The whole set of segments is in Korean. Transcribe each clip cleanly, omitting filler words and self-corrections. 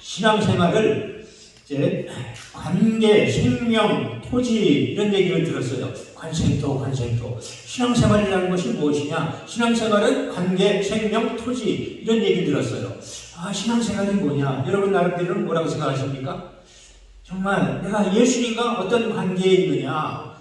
신앙생활을 이제 관계, 생명, 토지 이런 얘기를 들었어요. 관생토, 관생토. 신앙생활이라는 것이 무엇이냐? 신앙생활은 관계, 생명, 토지 이런 얘기 들었어요. 아, 신앙생활이 뭐냐? 여러분 나름대로는 뭐라고 생각하십니까? 정말 내가 예수님과 어떤 관계에 있느냐?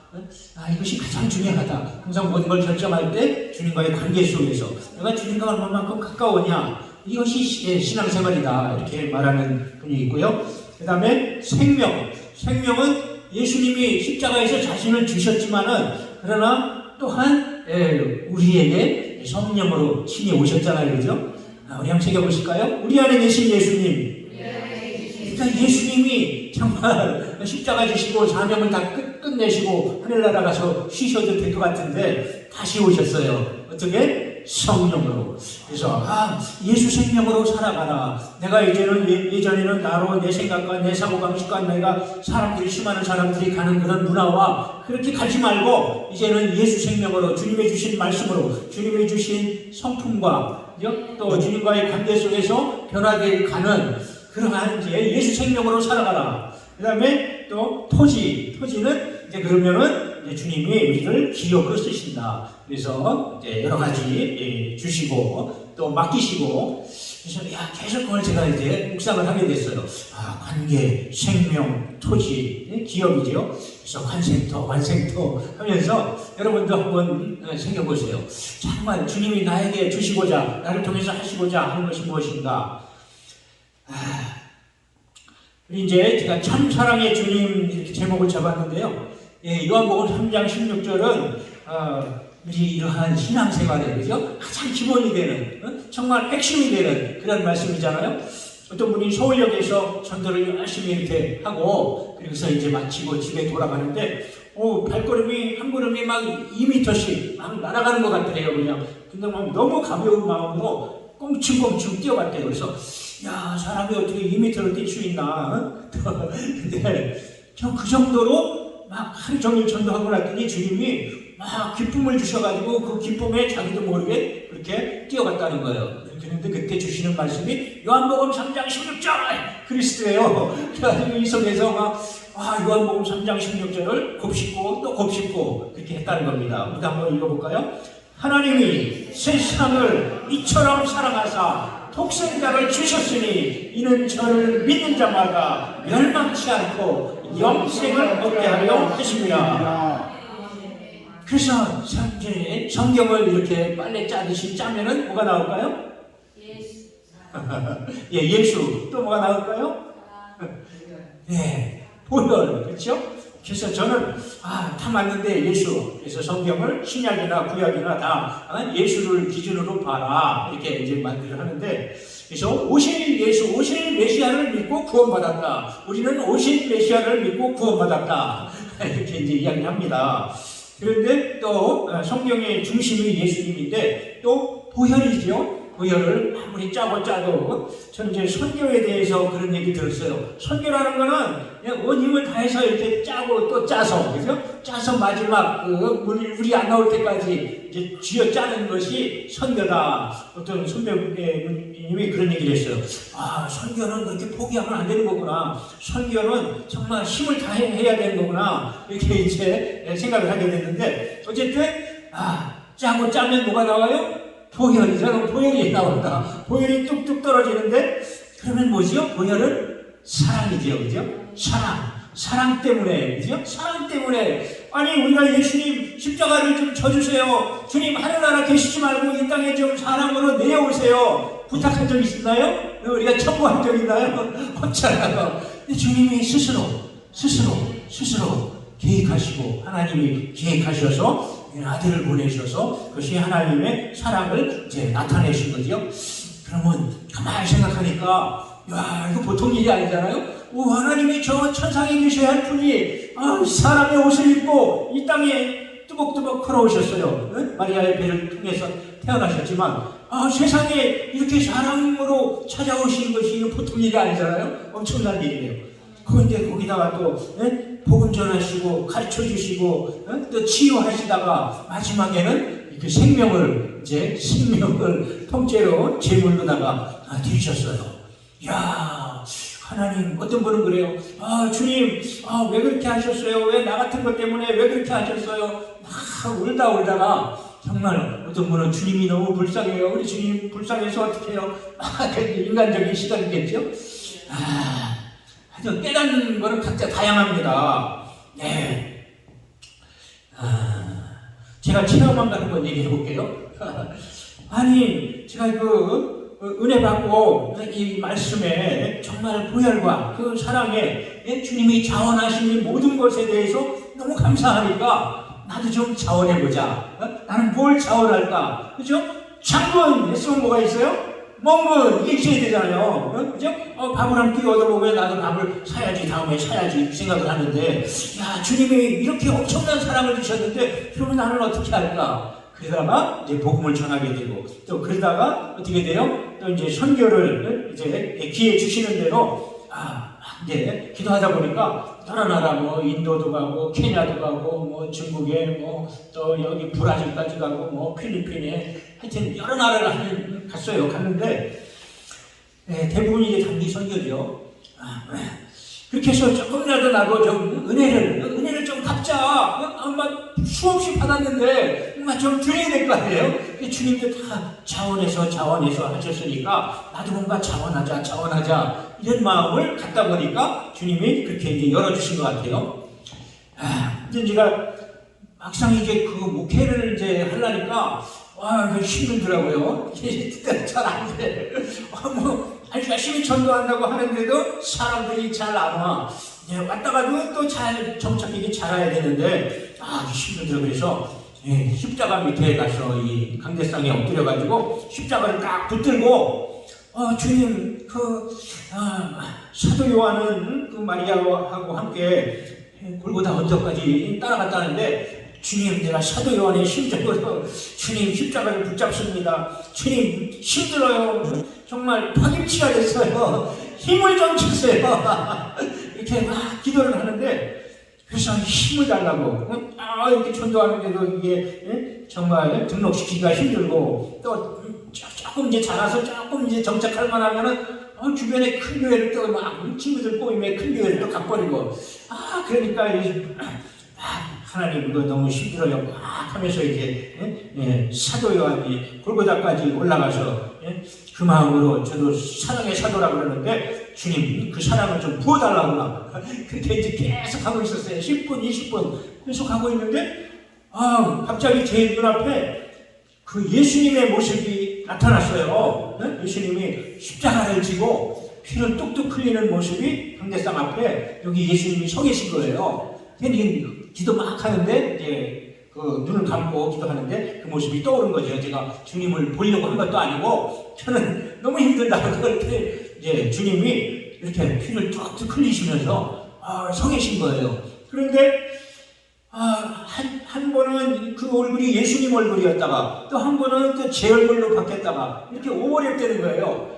이것이 가장 중요하다. 항상 모든 걸 결정할 때 주님과의 관계 속에서 내가 주님과 얼마만큼 가까우냐? 이것이 신앙생활이다. 이렇게 말하는 분이 있고요. 그 다음에 생명. 생명은 예수님이 십자가에서 자신을 주셨지만은 그러나 또한 우리에게 성령으로 친히 오셨잖아요. 그죠? 우리 한번 새겨보실까요? 우리 안에 계신 예수님. 그러니까 예수님이 정말 십자가 지시고 사명을 다 끝내시고 하늘나라 가서 쉬셔도 될 것 같은데 다시 오셨어요. 어떻게? 성령으로. 그래서 예수 생명으로 살아가라. 내가 이제는 예전에는 나로 내 생각과 내 사고방식과 내가 사람들이 수많은 사람들이 가는 그런 문화와 그렇게 가지 말고 이제는 예수 생명으로 주님의 주신 말씀으로 주님의 주신 성품과 또 주님과의 관계 속에서 변화되어 가는 그러한 이제 예수 생명으로 살아가라. 그 다음에 또 토지는 이제 그러면은 이제 주님이 우리를 기업으로 쓰신다. 그래서 이제 여러 가지 주시고 또 맡기시고 그래서 계속 그걸 제가 이제 묵상을 하게 됐어요. 관계, 생명, 토지, 기업이죠. 그래서 관생토 하면서 여러분도 한번 생각해보세요. 정말 주님이 나에게 주시고자 나를 통해서 하시고자 하는 것이 무엇인가? 이제 제가 참 사랑의 주님 이렇게 제목을 잡았는데요. 요한복음 3장 16절은 우리 이러한 신앙생활에 그죠? 가장 기본이 되는 정말 핵심이 되는 그런 말씀이잖아요. 어떤 분이 서울역에서 전도를 열심히 이렇게 하고 그래서 이제 마치고 집에 돌아가는데 발걸음이 한 걸음이 막 2m씩 막 날아가는 것 같더래요. 그냥 근데 막 너무 가벼운 마음으로 꽁충꽁충 뛰어갔대요. 그래서 사람이 어떻게 2m를 뛸 수 있나? 근데 저 그 정도로 막 하루 종일 전도하고 났더니 주님이 막 기쁨을 주셔가지고 그 기쁨에 자기도 모르게 그렇게 뛰어갔다는 거예요. 그런데 그때 주시는 말씀이 요한복음 3장 16절 그리스도예요. 그래가지고 이 속에서 막 요한복음 3장 16절을 곱씹고 또 곱씹고 그렇게 했다는 겁니다. 우리도 한번 읽어볼까요? 하나님이 세상을 이처럼 사랑하사 독생자를 주셨으니 이는 저를 믿는 자마다 멸망치 않고 영생을 얻게 하려 하십니다. 그래서 성경을 이렇게 빨래 짜듯이 짜면은 뭐가 나올까요? 예수. 예수. 또 뭐가 나올까요? 보혈. 그렇죠? 그래서 저는 다 맞는데 예수. 그래서 성경을 신약이나 구약이나 다 예수를 기준으로 봐라 이렇게 이제 말들을 하는데 그래서 오실 예수, 오실 메시아를 믿고 구원받았다. 우리는 오실 메시아를 믿고 구원받았다. 이렇게 이제 이야기합니다. 그런데 또 성경의 중심이 예수님인데 또 보혈이죠. 보혈을 아무리 짜고 짜도 저는 이제 선교에 대해서 그런 얘기 들었어요. 선교라는 거는 온 힘을 다해서 이렇게 짜고 또 짜서 그죠? 짜서 마지막 물이 안 나올 때까지 이제 쥐어 짜는 것이 선교다. 어떤 선배님이 그런 얘기를 했어요. 선교는 그렇게 포기하면 안 되는 거구나. 선교는 정말 힘을 다해야 되는 거구나. 이렇게 이제 생각을 하게 됐는데 어쨌든 짜고 짜면 뭐가 나와요? 보혈이죠. 보혈이 나온다. 보혈이 뚝뚝 떨어지는데 그러면 뭐죠? 보혈은 사랑이죠. 그죠? 사랑 때문에 그죠? 사랑 때문에 아니 우리가 예수님 십자가를 좀 져주세요. 주님 하늘나라 계시지 말고 이 땅에 좀 사람으로 내어오세요. 부탁한 적 있나요? 우리가 청구한 적 있나요? 없잖아요. 근데 주님이 스스로 계획하시고 하나님이 계획하셔서 아들을 보내셔서 그것이 하나님의 사랑을 이제 나타내신 거죠. 그러면 가만히 생각하니까 이거 보통 일이 아니잖아요. 하나님이 저 천상에 계셔야 할 분이 사람의 옷을 입고 이 땅에 뚜벅뚜벅 걸어오셨어요. 마리아의 배를 통해서 태어나셨지만 세상에 이렇게 사랑으로 찾아오신 것이 보통 일이 아니잖아요. 엄청난 일이에요. 그런데 거기다가 또 복음 전하시고 가르쳐 주시고 또 치유하시다가 마지막에는 그 생명을 통째로 제물로다가 드리셨어요. 하나님, 어떤 분은 그래요. 주님, 왜 그렇게 하셨어요? 왜 나 같은 것 때문에 왜 그렇게 하셨어요? 막 울다가 정말 어떤 분은 주님이 너무 불쌍해요. 우리 주님 불쌍해서 어떻게 해요? 인간적인 시각이겠죠? 하여튼 깨닫는 거는 각자 다양합니다. 네. 제가 체험한 거 한번 얘기해 볼게요. 아니, 제가 은혜 받고 이 말씀에 정말 보혈과 그 사랑에 주님이 자원하신 모든 것에 대해서 너무 감사하니까 나도 좀 자원해보자. 나는 뭘 자원할까? 그죠? 장군 했으면 뭐가 있어요? 먹는 이게 있어야 되잖아요. 그죠? 밥을 한 끼 얻어먹으면 나도 밥을 사야지, 다음에 사야지 생각을 하는데, 야, 주님이 이렇게 엄청난 사랑을 주셨는데 그러면 나는 어떻게 할까? 그러다가 이제 복음을 전하게 되고, 또 그러다가 어떻게 돼요? 또 이제 선교를 이제 기회 주시는 대로 이제 기도하다 보니까 여러 나라 뭐 인도도 가고 케냐도 가고 뭐 중국에 뭐 또 여기 브라질까지 가고 뭐 필리핀에 하여튼 여러 나라를 갔어요. 갔는데 대부분이 이제 단기 선교죠. 그렇게 해서 조금이라도 나도 좀 은혜를 좀 갚자. 아마 수없이 받았는데 좀 드려야 될 거 아니에요? 주님도 다 자원해서 하셨으니까 나도 뭔가 자원하자 이런 마음을 갖다 보니까 주님이 그렇게 이제 열어주신 것 같아요. 이제 제가 막상 이제 그 목회를 이제 하려니까 힘들더라고요. 잘 안 돼. 아주 열심히 전도한다고 하는데도 사람들이 잘 안 와. 왔다가도 또 잘 정착하게 잘해야 되는데 힘들더라고요. 그래서 십자가 밑에 가서 이 강대상에 엎드려가지고 십자가를 딱 붙들고 주님 사도 요한은 그 마리아하고 함께 골고다 언덕까지 따라갔다는데 주님, 내가 사도 요한의 심정으로 주님 십자가를 붙잡습니다. 주님 힘들어요. 정말 파김치가 됐어요. 힘을 좀 주세요. 이렇게 막 기도를 하는데 그래서 힘을 달라고 이렇게 전도하는데도 이게 정말 등록시키기가 힘들고 또 조금 이제 자라서 조금 이제 정착할 만하면은 주변에 큰 교회를 또 막 친구들 꼬임에 큰 교회를 또 가버리고 그러니까 하나님 이거 너무 힘들어요 막 하면서 이제 사도 요한이 골고다까지 올라가서 그 마음으로 저도 사랑의 사도라고 그러는데 주님 그 사랑을 좀 부어달라고 그렇게 이제 계속 하고 있었어요. 10분 20분 계속 하고 있는데 갑자기 제 눈앞에 그 예수님의 모습이 나타났어요. 예수님이 십자가를 지고 피를 뚝뚝 흘리는 모습이 강대상 앞에 여기 예수님이 서 계신 거예요. 기도 막 하는데 이제 그 눈을 감고 기도하는데 그 모습이 떠오른 거죠. 제가 주님을 보려고 한 것도 아니고 저는 너무 힘들다고 그렇게 이제 주님이 이렇게 피를 뚝뚝 흘리시면서 서 계신 거예요. 그런데 한 번은 그 얼굴이 예수님 얼굴이었다가 또 한 번은 또 제 얼굴로 바뀌었다가 이렇게 오버랩되는 거예요.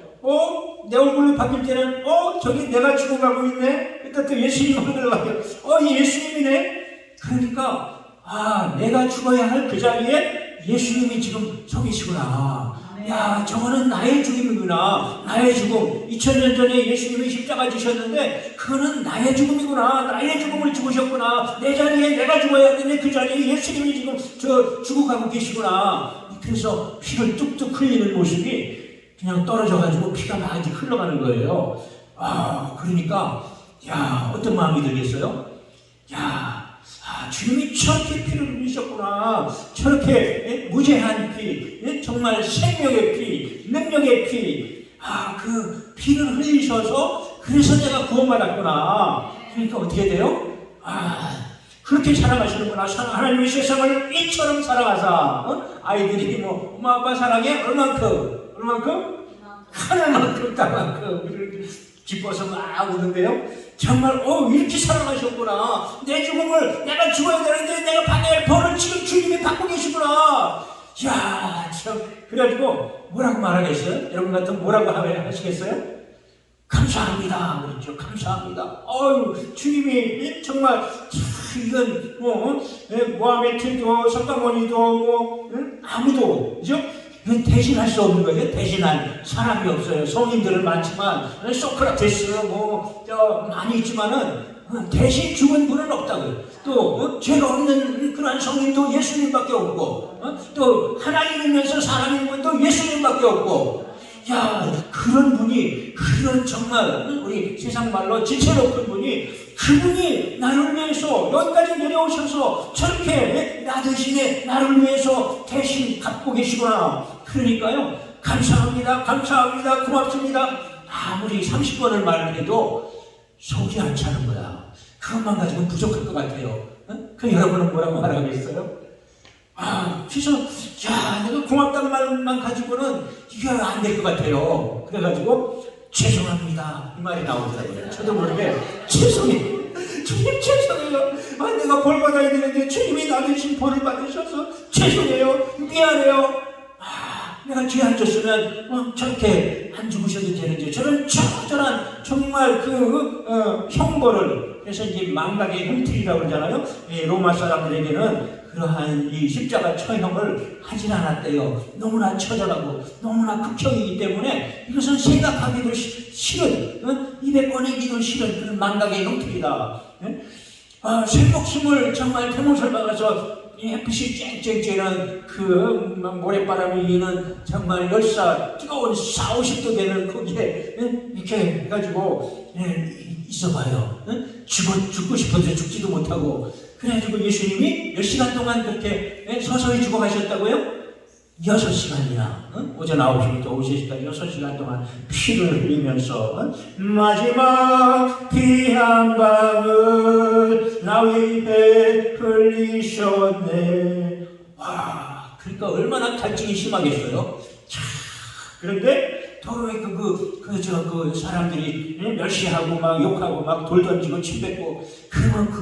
내 얼굴로 바뀔 때는 저기 내가 죽어가고 있네. 그러니까 또 예수님 얼굴로 바뀌어. 예수님이네. 그러니까 내가 죽어야 할 그 자리에 예수님이 지금 서 계시구나. 야, 저거는 나의 죽음이구나. 나의 죽음. 2000년 전에 예수님이 십자가 지셨는데 그거는 나의 죽음이구나. 나의 죽음을 죽으셨구나. 내 자리에 내가 죽어야 되는데 그 자리에 예수님이 지금 죽어가고 계시구나. 그래서 피를 뚝뚝 흘리는 모습이 그냥 떨어져가지고 피가 막 이제 흘러가는 거예요. 그러니까 어떤 마음이 들겠어요? 주님이 저렇게 피를 흘리셨구나. 저렇게 무죄한 피, 정말 생명의 피, 능력의 피, 그 피를 흘리셔서 그래서 내가 구원받았구나. 그러니까 어떻게 돼요? 그렇게 사랑하시는구나. 하나님이 세상을 이처럼 사랑하사 아이들이 뭐 엄마 아빠 사랑해 얼만큼 하늘만큼 땅만큼 기뻐서 막 우는데요. 정말 이렇게 사랑하셨구나. 내 죽음을 내가 죽어야 되는데 내가 받아야 할 벌을 지금 주님이 받고 계시구나. 이야 참. 그래가지고 뭐라고 말하겠어요? 여러분 같은 뭐라고 하시겠어요? 감사합니다. 그렇죠. 감사합니다. 주님이 정말 이건 모하메트도 석가모니도 아무도 그죠? 이건 대신할 수 없는 거예요. 대신할 사람이 없어요. 성인들은 많지만 소크라테스 많이 있지만은 대신 죽은 분은 없다고요. 또 죄가 없는 그러한 성인도 예수님밖에 없고 또 하나님이면서 사람인 분도 예수님밖에 없고 야 그런 분이 그런 정말 우리 세상 말로 지체 높은 분이 그분이 나를 위해서 여기까지 내려오셔서 저렇게 나 대신에 나를 위해서 대신 갚고 계시구나. 그러니까요 감사합니다 감사합니다 고맙습니다 아무리 30번을 말해도 속이 안 차는 거야. 그것만 가지고는 부족할 것 같아요. 그 여러분은 뭐라고 말하겠어요? 그래서 야 내가 고맙다는 말만 가지고는 이게 안 될 것 같아요. 그래가지고 죄송합니다 이 말이 나오더라고요. 저도 모르게 죄송해요 주님 죄송해요. 내가 벌 받아야 되는데 주님이 나 대신 벌을 받으셔서 죄송해요 미안해요. 내가 죄 안 졌으면 저렇게 안 죽으셔도 되는지 저런 처절한 정말 형벌을 그래서 이제 망각의 형틀이라고 그러잖아요. 로마 사람들에게는 그러한 이 십자가 처형을 하진 않았대요. 너무나 처절하고 너무나 극형이기 때문에 이것은 생각하기도 싫은 입에 꺼내기도 싫은 그런 망각의 형틀이다. 새목숨을 정말 대못을 박아서 햇빛이 쨍쨍쨍한 모래바람이 이는 정말 열사 뜨거운 40~50도 되는 거기에 이렇게 해가지고 있어봐요. 죽고 싶어도 죽지도 못하고 그래가지고 예수님이 몇 시간 동안 그렇게 서서히 죽어가셨다고요? 6시간이나 오전 9시부터 오후 3시까지 6시간 동안 피를 흘리면서 마지막 피 한 방울 나 위에 흘리셨네. 와, 그러니까 얼마나 갈증이 심하겠어요. 그런데 도로에 그 사람들이 멸시하고 막 욕하고 막 돌 던지고 침 뱉고 그러면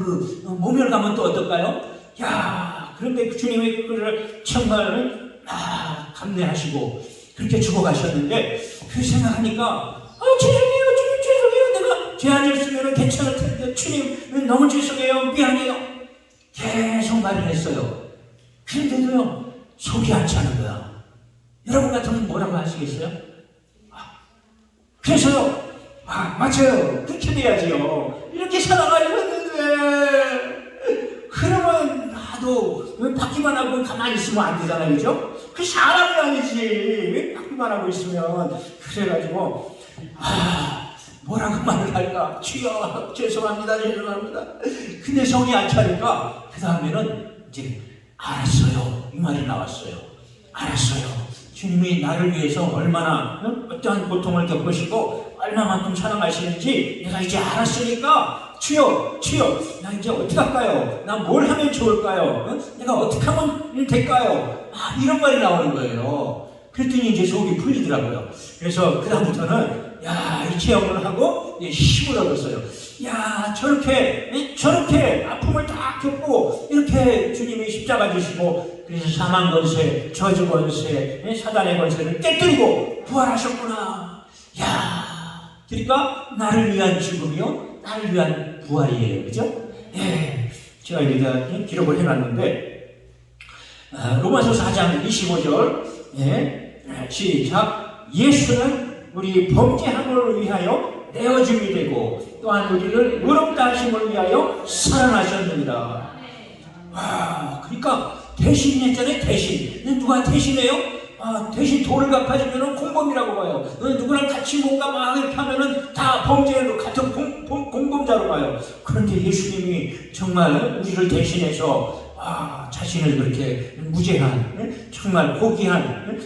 모멸감은 또 어떨까요? 야, 그런데 그 주님의 그거를 정말 감내하시고 그렇게 죽어가셨는데 그 생각하니까 죄송해요 주님 죄송해요 내가 죄 아니었으면 괜찮을 텐데 주님 너무 죄송해요 미안해요 계속 말을 했어요. 그런데도요 속이 안 차는 거야. 여러분 같으면 뭐라고 하시겠어요? 그래서요 맞아요 그렇게 돼야지요. 이렇게 살아가려고 했는데 그러면 나도 왜 받기만 하고 가만히 있으면 안 되잖아요. 그죠? 그 사람이 아니지 왜 받기만 하고 있으면. 그래가지고 뭐라고 말을 할까? 주여 죄송합니다 죄송합니다. 근데 성이 안 차니까 그 다음에는 이제 알았어요 이 말이 나왔어요. 알았어요 주님이 나를 위해서 얼마나 어떠한 고통을 겪으시고 얼마만큼 사랑하시는지 내가 이제 알았으니까 주여 나 이제 어떻게 할까요? 나 뭘 하면 좋을까요? 내가 어떻게 하면 될까요? 이런 말이 나오는 거예요. 그랬더니 이제 속이 풀리더라고요. 그래서 그 다음부터는 이 체험을 하고 힘을 얻었어요. 저렇게 아픔을 다 겪고 이렇게 주님이 십자가 지시고 그래서 사망 권세, 저주 권세, 사단의 권세를 깨뜨리고 부활하셨구나. 그러니까 나를 위한 죽음이요, 나를 위한 부활이에요, 그죠? 제가 여기다 기록을 해놨는데 로마서 4장 25절 시작. 예수는 우리 범죄함을 위하여 내어줌이 되고 또한 우리를 의롭다 하심을 위하여 살아나셨느니라. 그러니까 대신했잖아요. 대신. 누가 대신해요? 대신 돈을 갚아주면 공범이라고 봐요. 누구랑 같이 뭔가 막 이렇게 하면은 다 범죄로 같은 공범자로 봐요. 그런데 예수님이 정말 우리를 대신해서 자신을 그렇게 무죄한, 정말 고귀한,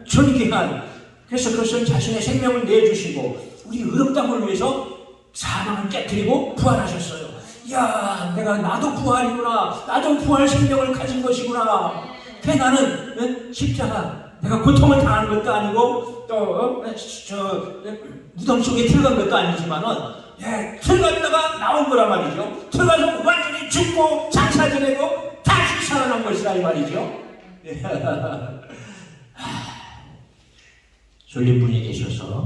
존귀한, 그래서 그것을 자신의 생명을 내주시고 우리 의롭다함을 위해서 사망을 깨뜨리고 부활하셨어요. 나도 부활이구나. 나도 부활 생명을 가진 것이구나. 나는 십자가 내가 고통을 당한 것도 아니고 또 무덤 속에 들어간 것도 아니지만은 들어갔다가 나온 거란 말이죠. 들어가서 완전히 죽고 장사 지내고 다시 살아난 것이다 이 말이죠. 졸린 분이 계셔서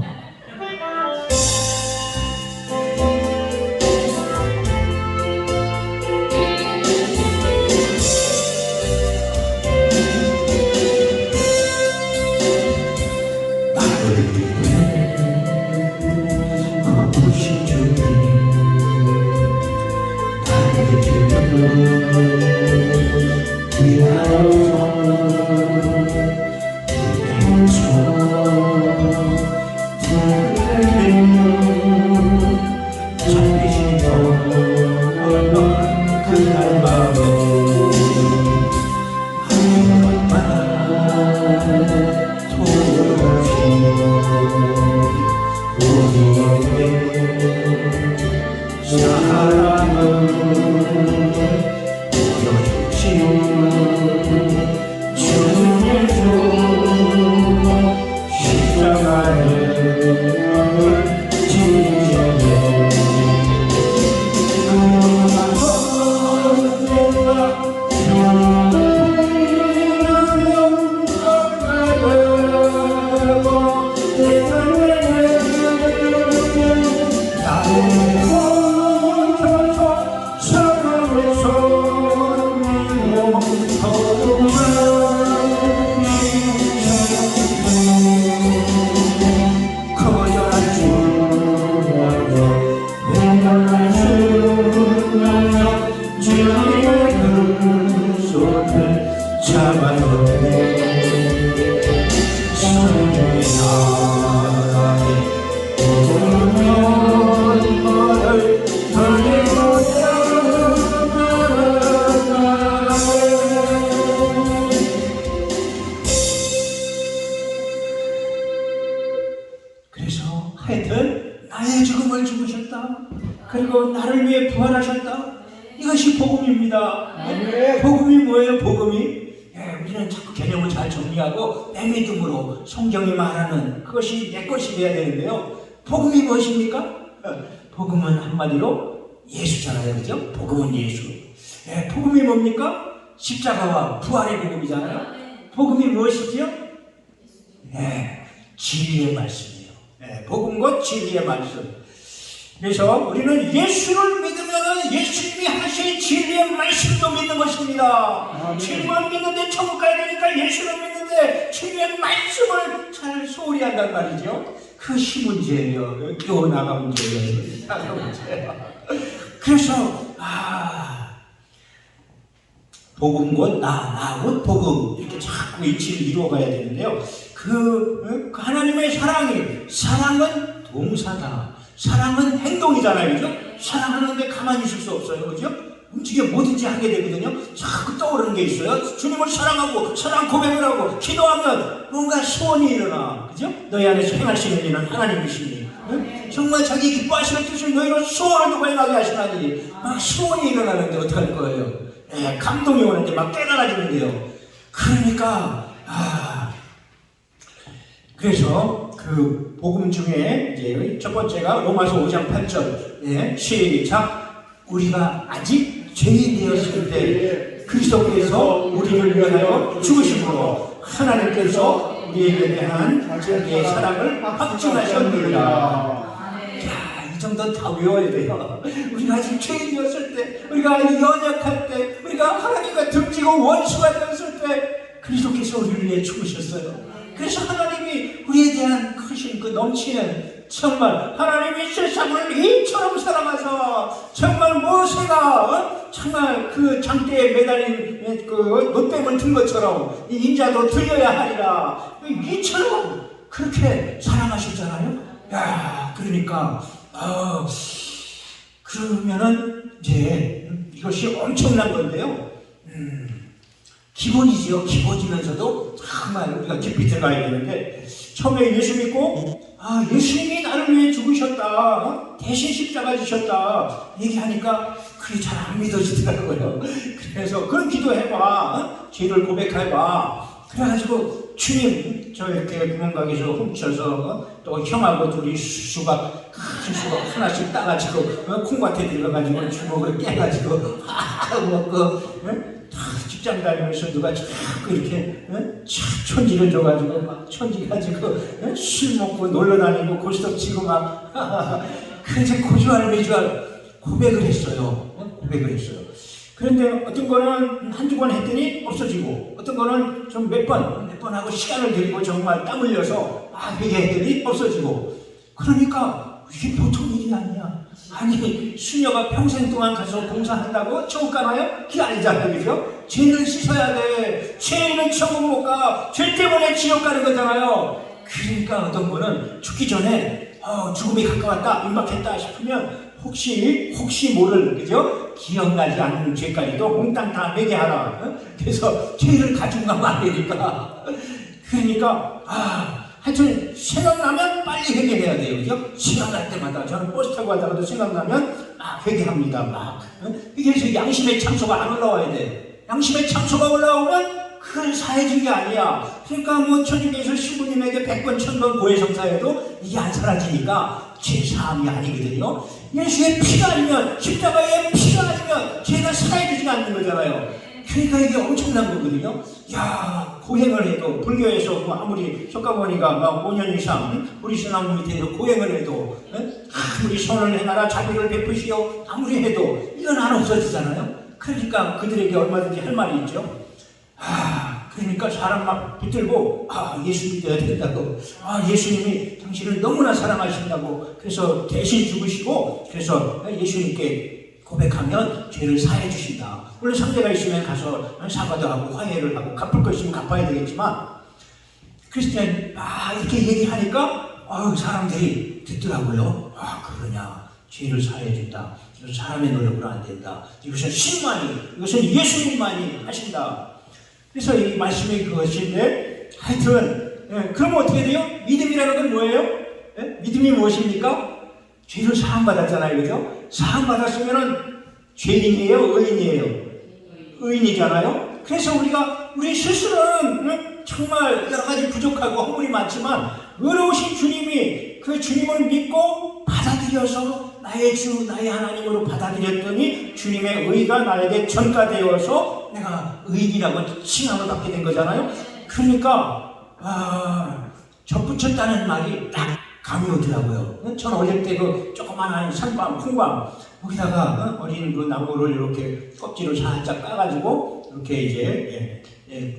그래서 하여튼 나의 죽음을 죽으셨다. 그리고 나를 위해 부활하셨다. 이것이 복음입니다. 복음이 뭐예요? 복음이? 우리는 자꾸 개념을 잘 정리하고 내 믿음으로 성경이 말하는 그것이 내 것이 돼야 되는데요. 복음이 무엇입니까? 복음은 한마디로 예수잖아요. 그죠? 복음은 예수. 복음이 뭡니까? 십자가와 부활의 복음이잖아요. 복음이 무엇이지요? 진리의 말씀이에요. 복음과 진리의 말씀. 그래서 우리는 예수를 믿으면 예수님이 하신 진리의 말씀도 믿는 것입니다. 주님을 믿는데 천국 가야 되니까 예수를 믿는데 주님의 말씀을 잘 소홀히 한단 말이죠. 그것이 문제예요. 교나가 문제예요. 그래서 복음 곧 나 곧 복음 이렇게 자꾸 일치를 이루어가야 되는데요. 그 하나님의 사랑은 동사다. 사랑은 행동이잖아요. 그죠? 사랑하는데 가만히 있을 수 없어요. 그죠? 움직여 뭐든지 하게 되거든요. 자꾸 떠오르는 게 있어요. 주님을 사랑하고 사랑 고백을 하고 기도하면 뭔가 소원이 일어나. 그죠? 너희 안에서 행하시는 일은 하나님이시니 정말 자기 기뻐하시는 뜻을 너희로 소원을 두고 행하게 하시나니 막 소원이 일어나는데 어떡할 거예요? 감동이 오는데 막 깨달아지는데요. 그러니까 그래서 그 복음 중에 이제 첫 번째가 로마서 5장 8절. 시작. 우리가 아직 죄인 되었을 때 그리스도께서 우리를 위하여 죽으심으로 하나님께서 우리에게 대한 자기의 사랑을 확증하셨느니라. 이 정도는 다 외워야 돼요. 우리가 아직 죄인이었을 때, 우리가 연약할 때, 우리가 하나님과 등지고 원수가 되었을 때 그리스도께서 우리를 위해 죽으셨어요. 그래서 하나님이 우리에 대한 크신 그 넘치는 정말 하나님이 세상을 이처럼 사랑하사 정말 모세가 정말 그 장대에 매달린 그 노뱀을 든 것처럼 이 인자도 들려야 하리라 이처럼 그렇게 사랑하셨잖아요. 그러니까 그러면은 이제 이것이 엄청난 건데요. 기본이지요. 기본이면서도 정말 우리가 깊이 들어가야 되는데 처음에 예수 믿고 예수님이 나를 위해 죽으셨다. 대신 십자가 지셨다. 얘기하니까 그게 잘 안 믿어지더라고요. 그래서 그런 기도해봐. 죄를 고백해봐. 그래가지고 주님 저 이렇게 구멍가게에서 훔쳐서 또 형하고 둘이 수박 큰 수박 하나씩 따가지고 콩밭에 들어가가지고 주먹을 깨가지고 먹고 직장 다니면서 누가 자꾸 이렇게 천지를 줘가지고 막 천지 가지고 술 먹고 놀러 다니고 고스톱 치고 막 그래서 고주할 매주할 고백을 했어요. 고백을 했어요. 그런데 어떤 거는 한두 번 했더니 없어지고 어떤 거는 좀 몇 번 하고 시간을 들이고 정말 땀 흘려서 막 회개했더니 없어지고 그러니까 이게 보통 일이 일이 아니야. 아니, 수녀가 평생 동안 가서 봉사한다고 지옥 가나요? 그게 아니잖아요, 그죠? 죄를 씻어야 돼. 죄인은 천국 못 가. 죄 때문에 지옥 가는 거잖아요. 그러니까 어떤 분은 죽기 전에 죽음이 가까웠다, 임박했다 싶으면 혹시 모를, 그죠? 기억나지 않는 죄까지도 몽땅 다 매게 하라. 그래서 죄를 가지고 가면 안 되니까. 그러니까 하여튼 생각나면 빨리 회개해야 돼요, 그죠? 생각날 때마다 저는 버스 타고 가다가도 생각나면 회개합니다, 막. 그래서 양심의 참소가 안 올라와야 돼. 양심의 참소가 올라오면 그건 사해진 게 아니야. 그러니까 뭐 천주교에서 신부님에게 100번 1000번 고해성사해도 이게 안 사라지니까 죄사함이 아니거든요. 예수의 피가 아니면, 십자가의 피가 아니면 죄가 사해지지가 않는 거잖아요. 그러니까 이게 엄청난 거거든요. 야, 고행을 해도, 불교에서 뭐 아무리 석가모니가 막 5년 이상 우리 신앙 밑에서 고행을 해도, 아무리 선을 행하라, 자비를 베푸시오, 아무리 해도 이건 안 없어지잖아요. 그러니까 그들에게 얼마든지 할 말이 있죠. 그러니까 사람 막 붙들고 예수 믿어야 된다고, 예수님이 당신을 너무나 사랑하신다고, 그래서 대신 죽으시고, 그래서 예수님께 고백하면 죄를 사해 주신다. 물론 상대가 있으면 가서 사과도 하고 화해를 하고 갚을 거 있으면 갚아야 되겠지만, 크리스찬 이렇게 얘기하니까 사람들이 듣더라고요. 그러냐, 죄를 사해 준다. 이것은 사람의 노력으로 안 된다. 이것은 이것은 예수님만이 하신다. 그래서 이 말씀이 그것인데, 하여튼 그럼 어떻게 돼요? 믿음이라는 건 뭐예요? 믿음이 무엇입니까? 죄를 사함받았잖아요, 그죠? 사함받았으면은 죄인이에요, 의인이에요? 의인이잖아요. 그래서 우리 스스로는 정말 여러 가지 부족하고 허물이 많지만, 의로우신 주님이 그 주님을 믿고 받아들여서 나의 주, 나의 하나님으로 받아들였더니 주님의 의가 나에게 전가되어서 내가 의인이라고 칭함을 받게 된 거잖아요. 그러니까 접붙였다는 말이 딱 감이 오더라고요. 전 어릴 때 그 조그만한 산밤, 콩밤 거기다가 어린 그 나무를 이렇게 껍질을 살짝 까가지고 이렇게 이제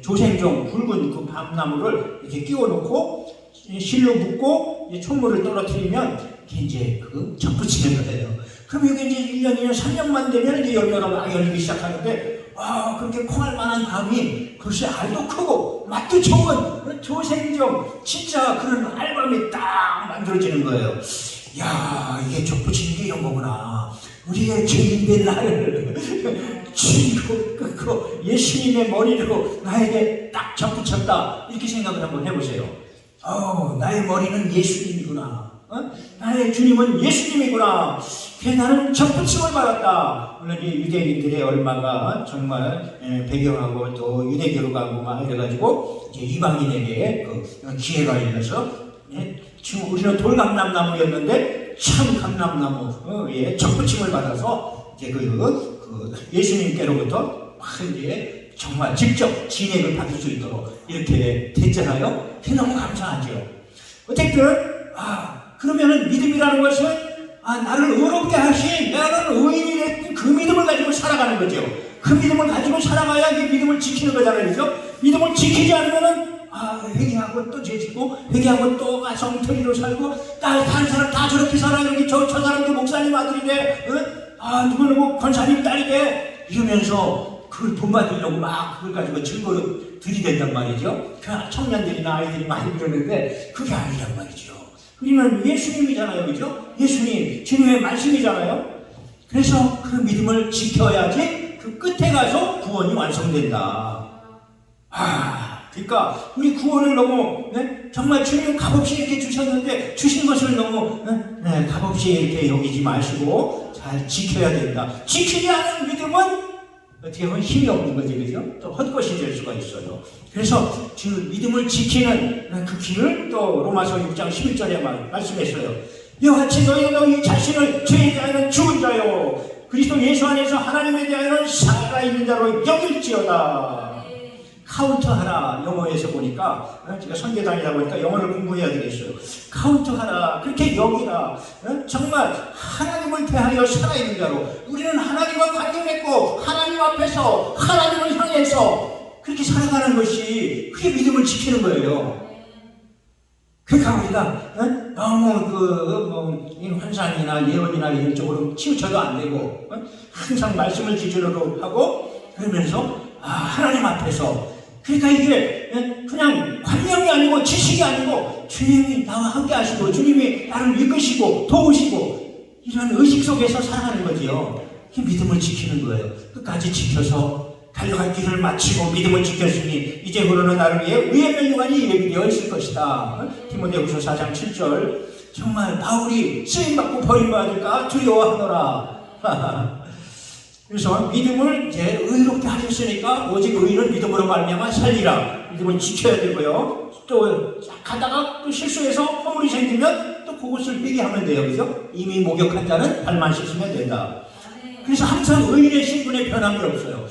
조생종 굵은 그 밤나무를 이렇게 끼워놓고 실로 묶고 촛물을 떨어뜨리면 이게 이제 그 접붙이는 거예요. 그럼 이게 이제 1년, 2년, 3년만 되면 이제 열매가 막 열리기 시작하는데, 그렇게 콩할 만한 밤이 글쎄 알도 크고 맛도 좋은 조생종 진짜 그런 알밤이 딱 만들어지는 거예요. 야, 이게 접붙이는 게 이런 거구나. 우리의 죄인된 나를 주고 끊고 예수님의 머리로 나에게 딱 접붙였다. 이렇게 생각을 한번 해보세요. 나의 머리는 예수님이구나. 나의 주님은 예수님이구나. 그래서 나는 접붙임을 받았다. 물론 유대인들의 얼마가 정말 배경하고 또 유대교로 가고 막 이래가지고 이제 이방인에게 그 기회가 열려서 지금 우리는 돌감람나무였는데 참 감람나무에 접붙임을 받아서 이제 그 예수님께로부터 막 이제 정말 직접 진액을 받을 수 있도록 이렇게 됐잖아요. 너무 감사하죠. 어쨌든 그러면은 믿음이라는 것은 나를 의롭게 하신 나는 의인이 됐던 그 믿음을 가지고 살아가는 거죠. 그 믿음을 가지고 살아가야 이 믿음을 지키는 거잖아요, 그죠? 믿음을 지키지 않으면은 회개하고 또 죄짓고 회개하고 또 가서 엉터리로 살고 다른 사람 다 저렇게 살아. 여기 저 사람도 목사님 아들이래, 누구 권사님 딸이래 이러면서 그걸 본받으려고 막 그걸 가지고 증거를 들이댄단 말이죠. 그 청년들이나 아이들이 많이 그러는데 그게 아니란 말이죠. 우리는 예수님이잖아요, 그죠? 예수님, 주님의 말씀이잖아요. 그래서 그 믿음을 지켜야지 그 끝에 가서 구원이 완성된다. 그러니까 우리 구원을 너무 정말 주님은 값없이 이렇게 주셨는데 주신 것을 너무 값없이 이렇게 여기지 마시고 잘 지켜야 된다. 지키지 않은 믿음은 어떻게 보면 힘이 없는 거지, 그죠? 또 헛것이 될 수가 있어요. 그래서 지금 믿음을 지키는 그 길을 또 로마서 6장 11절에 말씀했어요. 이와 같이 너희 자신을 죄에 대하여는 죽은 자요 그리스도 예수 안에서 하나님에 대하여는 살아있는 자로 여길지어다. 카운트하라. 영어에서 보니까 제가 선교단이다 보니까 영어를 공부해야 되겠어요. 카운트하라. 그렇게 여기라. 정말 하나님을 대하여 살아있는 자로 우리는 하나님과 관계 맺고 하나님 앞에서 하나님을 향해서 그렇게 살아가는 것이 그게 믿음을 지키는 거예요. 그러니까 우리가 너무 이 환상이나 예언이나 이런 쪽으로 치우쳐도 안 되고, 항상 말씀을 기준으로 하고, 그러면서, 하나님 앞에서, 그러니까 이게 그냥 관념이 아니고 지식이 아니고 주님이 나와 함께 하시고 주님이 나를 이끄시고 도우시고 이런 의식 속에서 살아가는 거지요. 이 믿음을 지키는 거예요. 끝까지 지켜서 달려갈 길을 마치고 믿음을 지켰으니 이제부로는 나를 위해 의의 면류관이 예비되어 있을 것이다. 디모데후서 4장 7절. 정말 바울이 쓰임받고 버림받을까 두려워하노라. 그래서 믿음을 이제 의롭게 하셨으니까 오직 의인은 믿음으로 말미암아 살리라. 믿음을 지켜야 되고요. 또 가다가 또 실수해서 허물이 생기면 또 그것을 회개하면 돼요. 그죠? 이미 목욕한 자는 발만 씻으면 된다. 그래서 항상 의인의 신분에 변함이 없어요.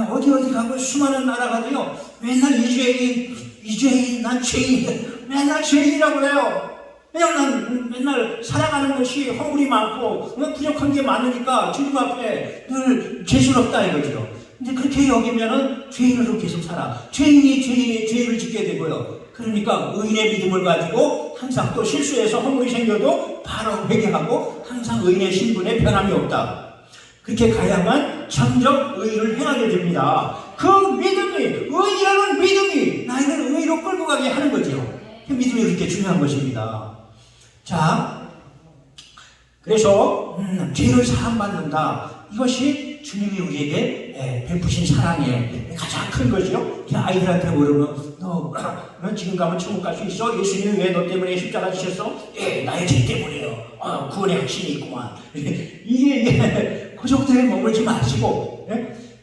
어디 가고 수많은 나라 가도요. 맨날 이 죄인, 난 죄인, 맨날 죄인이라고 해요. 그냥 난 맨날 살아가는 것이 허물이 많고 부족한 게 많으니까 주님 앞에 늘 죄스럽다 이거죠. 근데 그렇게 여기면은 죄인으로 계속 살아. 죄인이 죄를 짓게 되고요. 그러니까 의인의 믿음을 가지고 항상 또 실수해서 허물이 생겨도 바로 회개하고 항상 의인의 신분에 변함이 없다. 그렇게 가야만 점점 의를 행하게 됩니다. 그 믿음이, 의라는 믿음이 나를 의로 끌고 가게 하는 거죠. 그 믿음이 그렇게 중요한 것입니다. 자, 그래서 죄를 사함받는다. 이것이 주님이 우리에게 베푸신 사랑의 가장 큰 것이요. 아이들한테 물으면 너 지금 가면 천국 갈 수 있어? 예수님이 왜 너 때문에 십자가 지셨어? 나의 죄 때문이에요. 구원의 확신이 있구만. 이게 그 정도에 머물지 마시고,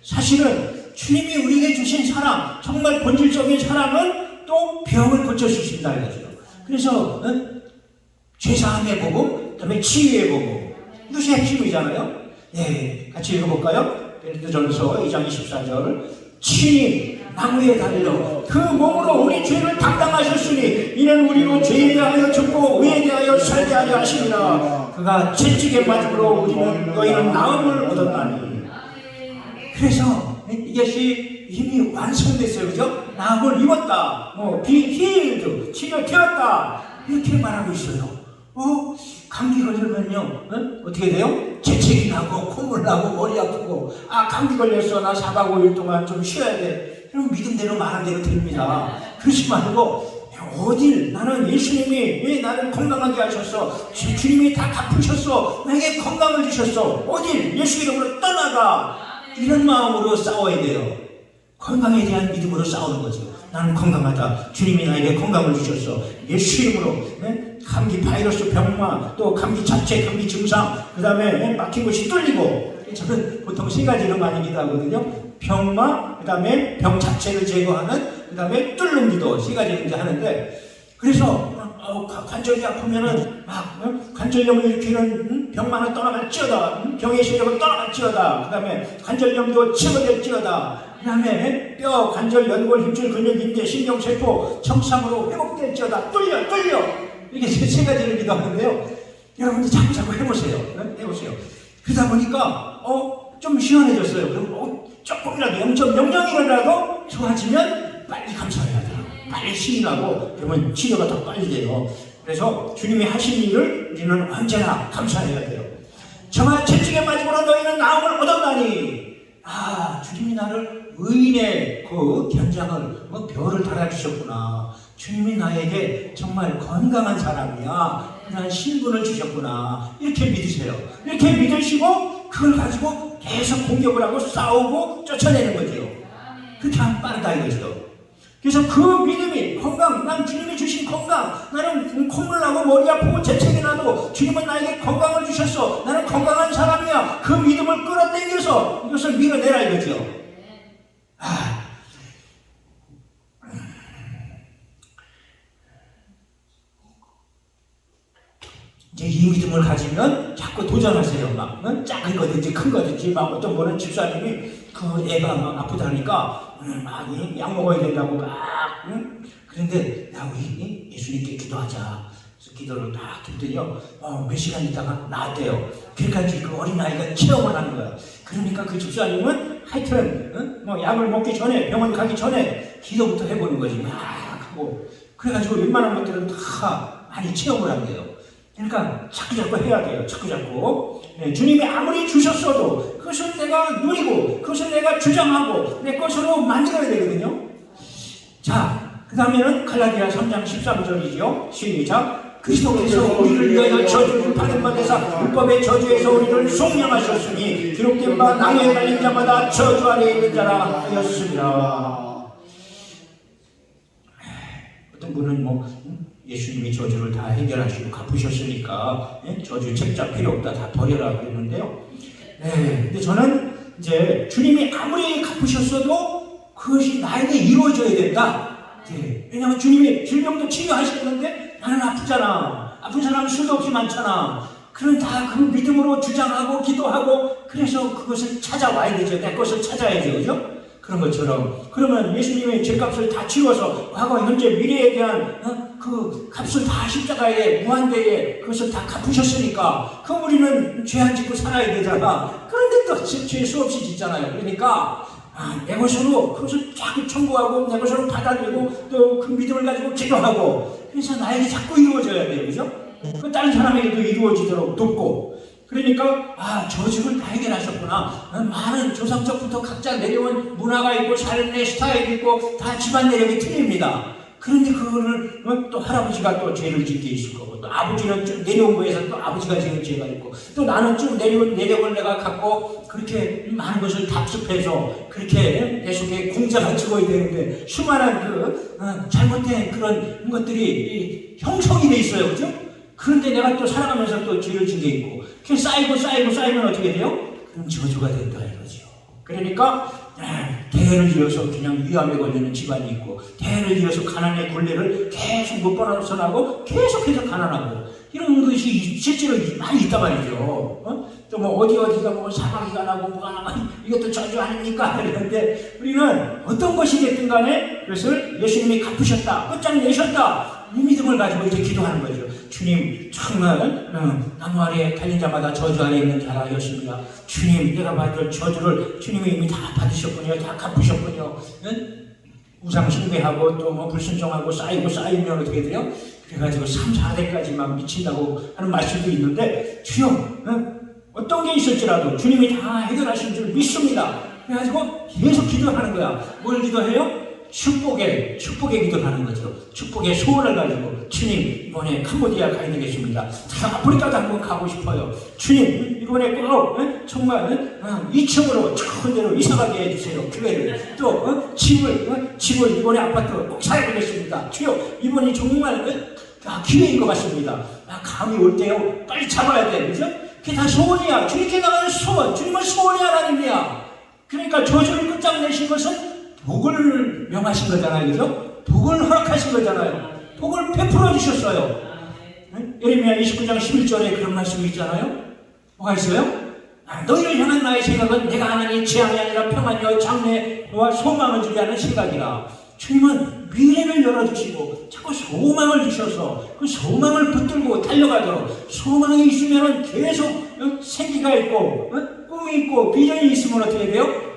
사실은 주님이 우리에게 주신 사랑, 정말 본질적인 사랑은 또 병을 고쳐주신다 이거죠. 그래서 죄사함의 복음, 그 다음에 치유의 복음, 이것이 핵심이잖아요. 같이 읽어볼까요? 베드로전서 2장 24절. 친히 나무에 달려 그 몸으로 우리 죄를 담당하셨으니 이는 우리로 죄에 대하여 죽고 의에 대하여 살게 하려 하시니라. 그가 채찍에 맞음으로 너희는 나음을 얻었다니. 그래서 이것이 이미 완성됐어요. 그죠? 나음을 입었다. be healed, 치료되었다. 이렇게 말하고 있어요. 감기 걸리면요, 어떻게 돼요? 재채기 나고, 콧물 나고, 머리 아프고, 감기 걸렸어. 나 4박 5일 동안 좀 쉬어야 돼. 그럼 믿음대로 말한 대로 됩니다. 그러지 말고, 나는 예수님이 나를 건강하게 하셨어. 주님이 다 갚으셨어. 나에게 건강을 주셨어. 예수 이름으로 떠나가. 이런 마음으로 싸워야 돼요. 건강에 대한 믿음으로 싸우는 거죠. 나는 건강하다. 주님이 나에게 건강을 주셨어. 예수 이름으로 감기 바이러스 병마, 또 감기 자체, 감기 증상, 그 다음에 막힌 것이 뚫리고. 저는 보통 3가지로 많이 기도하거든요. 병마, 그 다음에 병 자체를 제거하는, 그 다음에 뚫는 기도 3가지를 이제 하는데, 그래서 관절이 아프면은 관절염을 일으키는 병만은 떠나갈지어다. 병의 세력은 떠나갈지어다. 그 다음에 관절염도 치료될지어다. 그 다음에 뼈, 관절, 연골, 힘줄, 근육, 인대, 신경세포 정상으로 회복될지어다. 뚫려. 이렇게 3가지를 기도하는데요. 여러분들 자꾸 해보세요. 해보세요. 그러다 보니까 좀 시원해졌어요. 그리고 조금이라도 0.00이라도 좋아지면 빨리 감사해야 돼요. 빨리 시인하고 그러면 치료가 더 빨리 돼요. 그래서 주님이 하신 일을 우리는 언제나 감사해야 돼요. 정말 채찍에 맞으므로 너희는 나음을 얻었나니. 주님이 나를 의인의 그 견장을 별을 달아주셨구나. 주님이 나에게 정말 건강한 사람이야. 그런 신분을 주셨구나. 이렇게 믿으세요. 이렇게 믿으시고 그걸 가지고 계속 공격을 하고 싸우고 쫓아내는 거죠. 그렇게 하면 빠르다 이거죠. 그래서 그 믿음이 건강, 난 주님이 주신 건강, 나는 콧물 나고 머리 아프고 재채기 나도 주님은 나에게 건강을 주셨어. 나는 건강한 사람이야. 그 믿음을 끌어당겨서 이것을 밀어내라 이거죠. 이제 이 믿음을 가지면 자꾸 도전하세요. 작은 거든지 큰 거든지 어떤 분은 집사님이 그 애가 아프다니까 약 먹어야 된다고 그런데 우리 예수님께 기도하자. 그래서 기도를 딱 했더니요 몇 시간 있다가 나았대요. 그러니까 그 어린아이가 체험을 하는 거야. 그러니까 그 집사님은 하여튼 약을 먹기 전에 병원 가기 전에 기도부터 해보는 거지. 막 하고 그래가지고 웬만한 것들은 다 많이 체험을 한대요. 그러니까 자꾸자꾸 해야 돼요. 자꾸자꾸. 네, 주님이 아무리 주셨어도 그것을 내가 누리고 그것을 내가 주장하고 내 것으로 만들어야 되거든요. 자, 그 다음에는 갈라디아 3장 13절이죠. 시작. 그리스도께서 우리를 위하여 저주를 받은 바 되사 율법의 저주에서 우리를 속량하셨으니 기록된 바 나무에 달린 자마다 저주 아래에 있는 자라 하였습니다. 어떤 분은 뭐 예수님이 저주를 다 해결하시고 갚으셨으니까 저주 책자 필요 없다, 다 버려라 그랬는데요. 근데 저는 이제 주님이 아무리 갚으셨어도 그것이 나에게 이루어져야 된다. 왜냐하면 주님이 질병도 치료하셨는데 나는 아프잖아. 아픈 사람은 수도 없이 많잖아. 그런 다 그 믿음으로 주장하고 기도하고 그래서 그것을 찾아와야 되죠. 내 것을 찾아야죠. 그죠? 그런 것처럼 그러면 예수님의 죄값을 다 치러서 과거, 현재, 미래에 대한 그 값을 다 십자가에 무한대에 그것을 다 갚으셨으니까 그럼 우리는 죄 안 짓고 살아야 되잖아. 그런데 또 죄 수없이 짓잖아요. 그러니까 내 것으로 그것을 자꾸 청구하고 내 것으로 받아들이고 또 그 믿음을 가지고 기도하고 그래서 나에게 자꾸 이루어져야 돼요. 그죠? 그 다른 사람에게도 이루어지도록 돕고 그러니까 저주를 다 해결하셨구나. 많은 조상적부터 각자 내려온 문화가 있고 삶의 스타일이 있고 다 집안 내력이 틀립니다. 그런데 그거를 또 할아버지가 또 죄를 짓게 있을 거고 또 아버지는 좀 내려온 거에서 또 아버지가 지은 죄가 있고 또 나는 좀 내려온 내력을 내가 갖고 그렇게 많은 것을 답습해서 그렇게 내 속에 공자가 찍어야 되는데 수많은 그 잘못된 그런 것들이 형성이 돼 있어요. 그죠? 그런데 내가 또 살아가면서 또 죄를 진 게 있고 그게 쌓이면 어떻게 돼요? 그럼 저주가 된다 이거죠. 그러니까 대를 이어서 그냥 위암에 걸리는 집안이 있고 대를 이어서 가난의 굴레를 계속 못 벗어나고 계속해서 가난하고 이런 것이 실제로 많이 있단 말이죠. 또 뭐 어디가 뭐 사망이가 나고 뭐가 나고 이것도 저주 아닙니까? 이런데 우리는 어떤 것이 됐든 간에 그것을 예수님이 갚으셨다, 끝장내셨다 이 믿음을 가지고 이제 기도하는 거죠. 주님 정말 나무 아래에 달린 자마다 저주 아래에 있는 자라였습니다. 주님 내가 받을 저주를 주님이 이미 다 받으셨군요. 다 갚으셨군요. 우상 숭배하고 또 뭐 불순종하고 쌓이면 어떻게 돼요? 그래가지고 3, 4대까지 막 미친다고 하는 말씀도 있는데 주여 어떤 게 있을지라도 주님이 다 해결하신 줄 믿습니다. 그래가지고 계속 기도하는 거야. 뭘 기도해요? 축복의 기도를 하는 거죠. 축복의 소원을 가지고 주님 이번에 캄보디아 가야 되겠습니다. 아프리카도 한번 가고 싶어요. 주님 이번에 꼭 정말 2층으로 좋은 데로 이사가게 해주세요. 교회를 또 집을 이번에 아파트 꼭 사야 되겠습니다. 주여 이번이 정말 기회인 것 같습니다. 감이 올 때요 빨리 잡아야 돼. 그죠? 그게 다 소원이야. 주님께 나가는 소원. 주님은 소원의 하나님이야. 그러니까 저주를 끝장내신 것은 복을 명하신 거잖아요. 그죠? 복을 허락하신 거잖아요. 복을 베풀어 주셨어요. 예레미야 29장 11절에 그런 말씀이 있잖아요. 뭐가 있어요? 너희를 향한 나의 생각은 내가 하나님 재앙이 아니라 평안이요 장래와 소망을 주게 하는 생각이라. 주님은 미래를 열어주시고 자꾸 소망을 주셔서 그 소망을 붙들고 달려가도록 소망이 있으면 계속 생기가 있고 꿈이 있고 비전이 있으면 어떻게 돼요?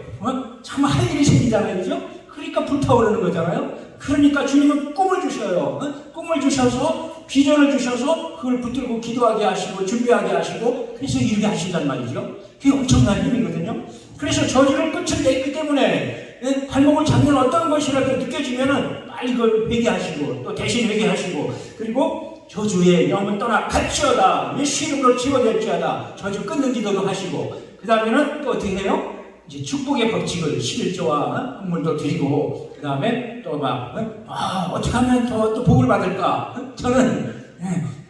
참 할 일이 생기잖아요. 그죠? 그러니까 불타오르는 거잖아요. 그러니까 주님은 꿈을 주셔요. 꿈을 주셔서 비전을 주셔서 그걸 붙들고 기도하게 하시고 준비하게 하시고 그래서 이루게 하신단 말이죠. 그게 엄청난 힘이거든요. 그래서 저주를 끝을 냈기 때문에 발목을 잡는 어떤 것이라도 느껴지면은 빨리 그걸 회개하시고 또 대신 회개하시고 그리고 저주의 영을 떠나 갈지어다 예수 이름으로 치워낼지어다 저주 끊는 기도도 하시고 그 다음에는 또 어떻게 해요? 이제 축복의 법칙을 11조와 헌물도 드리고 그 다음에 또 막 어떻게 하면 또 복을 받을까? 저는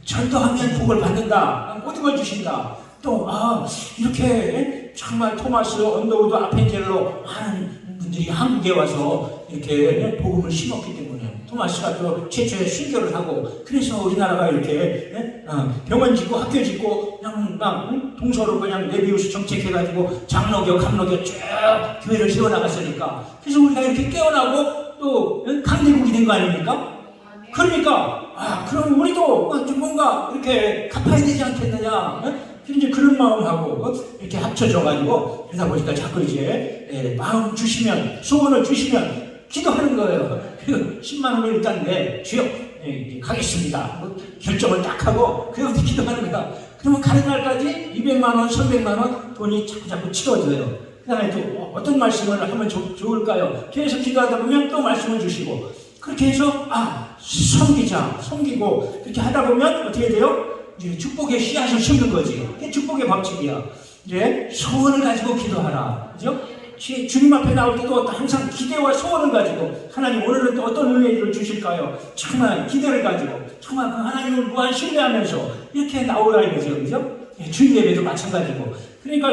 전도하면 복을 받는다. 모든 걸 주신다. 또 이렇게 정말 토마스 언더우드 아펜젤로 많은 분들이 한국에 와서 이렇게 복음을 심었기 때문에 토마스가 또 최초의 순교를 하고 그래서 우리나라가 이렇게 병원 짓고 학교 짓고 그냥 막 동서로 그냥 내비우스 정책해가지고 장로교 감로교 쭉 교회를 세워나갔으니까 그래서 우리가 이렇게 깨어나고 또 강대국이 된 거 아닙니까? 그러니까 그럼 우리도 좀 뭔가 이렇게 갚아야 되지 않겠느냐? 이제 그런 마음하고 이렇게 합쳐져가지고 그러다 보니까 자꾸 이제 마음 주시면 소원을 주시면 기도하는 거예요. 10만 원을 일단 내 주여 가겠습니다. 뭐 결정을 딱 하고 그때부터 기도하는 거야. 그러면 가는 날까지 200만 원, 300만 원 돈이 자꾸 치워져요. 그 다음에 또 어떤 말씀을 하면 좋을까요? 계속 기도하다 보면 또 말씀을 주시고 그렇게 해서 섬기고 그렇게 하다 보면 어떻게 돼요? 이제 축복의 씨앗을 심는 거지. 그게 축복의 법칙이야. 이제 소원을 가지고 기도하라. 그죠? 주님 앞에 나올 때도 항상 기대와 소원을 가지고 하나님 오늘은 또 어떤 은혜를 주실까요? 정말 기대를 가지고 정말 그 하나님을 무한 신뢰하면서 이렇게 나오라 이거죠. 그죠? 주일 예배도 마찬가지고 그러니까